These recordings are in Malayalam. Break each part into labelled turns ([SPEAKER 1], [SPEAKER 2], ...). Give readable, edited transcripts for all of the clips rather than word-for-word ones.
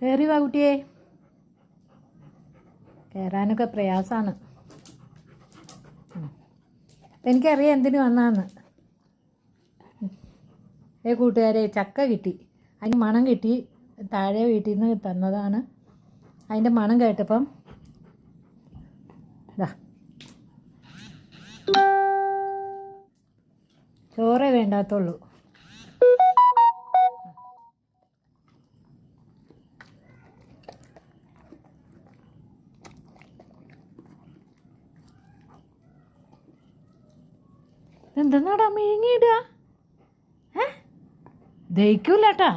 [SPEAKER 1] കയറി വാ കുട്ടിയെ. കയറാനൊക്കെ പ്രയാസമാണ്. എനിക്കറിയാം എന്തിനു വന്നാന്ന്. കൂട്ടുകാരെ, ചക്ക കിട്ടി. അതിന് മണം കിട്ടി. താഴെ വീട്ടിൽ നിന്ന് തന്നതാണ്. അതിൻ്റെ മണം കേട്ടപ്പം ഇതാ ചോറേ വേണ്ടാത്തുള്ളൂ. എന്തെന്നാടാ മിഴുങ്ങിയിടുക? ദഹിക്കൂലട്ടാ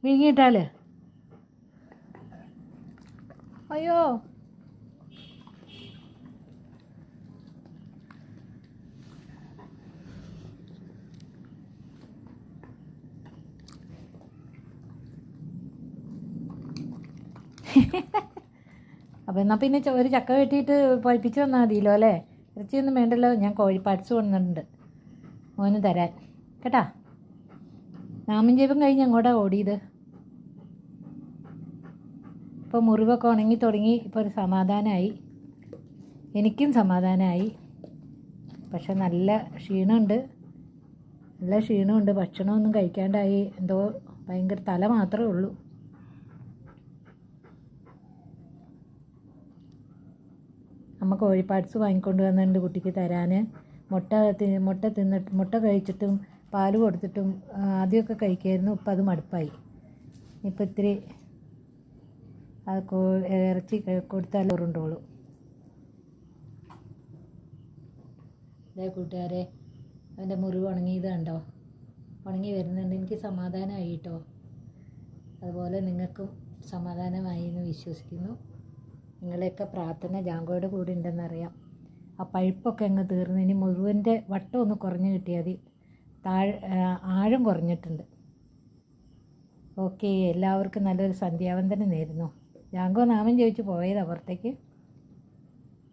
[SPEAKER 1] മിഴുങ്ങിയിട്ടാൽ. അയ്യോ, അപ്പോൾ എന്നാൽ പിന്നെ ഒരു ചക്ക വെട്ടിയിട്ട് പഴിപ്പിച്ച് തന്നാൽ മതിയല്ലോ അല്ലേ? ഇറച്ചിയൊന്നും വേണ്ടല്ലോ. ഞാൻ പാർട്സ് കൊണ്ടുവന്നിട്ടുണ്ട് മോന് തരാൻ കേട്ടാ. നാമഞ്ചേപ്പം കഴിഞ്ഞ് അങ്ങോട്ടാണ് ഓടിയത്. ഇപ്പോൾ മുറിവൊക്കെ ഉണങ്ങി തുടങ്ങി. ഇപ്പോൾ ഒരു സമാധാനമായി, എനിക്കും സമാധാനമായി. പക്ഷെ നല്ല ക്ഷീണമുണ്ട്. ഭക്ഷണമൊന്നും കഴിക്കാണ്ടായി. എന്തോ ഭയങ്കര തല മാത്രമേ ഉള്ളൂ. അമ്മ കോഴിപ്പാട്സ് വാങ്ങിക്കൊണ്ട് വന്നിട്ടുണ്ട് കുട്ടിക്ക് തരാൻ. മുട്ട കഴിച്ചിട്ടും പാല് കൊടുത്തിട്ടും ആദ്യമൊക്കെ കഴിക്കുമായിരുന്നു. ഇപ്പം അത് മടുപ്പായി. ഇപ്പം ഇത്തിരി ഇറച്ചി കൊടുത്താൽ ഉരുണ്ടോളൂ. ഇതേ കൂട്ടുകാരെ, അവൻ്റെ മുറിവ് ഉണങ്ങിയത് കണ്ടോ? ഉണങ്ങി വരുന്നുണ്ട്. എനിക്ക് സമാധാനമായി കേട്ടോ. അതുപോലെ നിങ്ങൾക്കും സമാധാനമായി എന്ന് വിശ്വസിക്കുന്നു. നിങ്ങളെയൊക്കെ പ്രാർത്ഥന ജാങ്കോയുടെ കൂടെ ഉണ്ടെന്നറിയാം. ആ പഴുപ്പൊക്കെ അങ്ങ് തീർന്ന് ഇനി മുഴുവൻ്റെ വട്ടം ഒന്ന് കുറഞ്ഞ് കിട്ടിയാൽ മതി. ആഴം കുറഞ്ഞിട്ടുണ്ട്. ഓക്കെ, എല്ലാവർക്കും നല്ലൊരു സന്ധ്യാവന്തനം നേരുന്നു. ജാങ്കോ നാമം ചോദിച്ച് പോയതാണ് പുറത്തേക്ക്.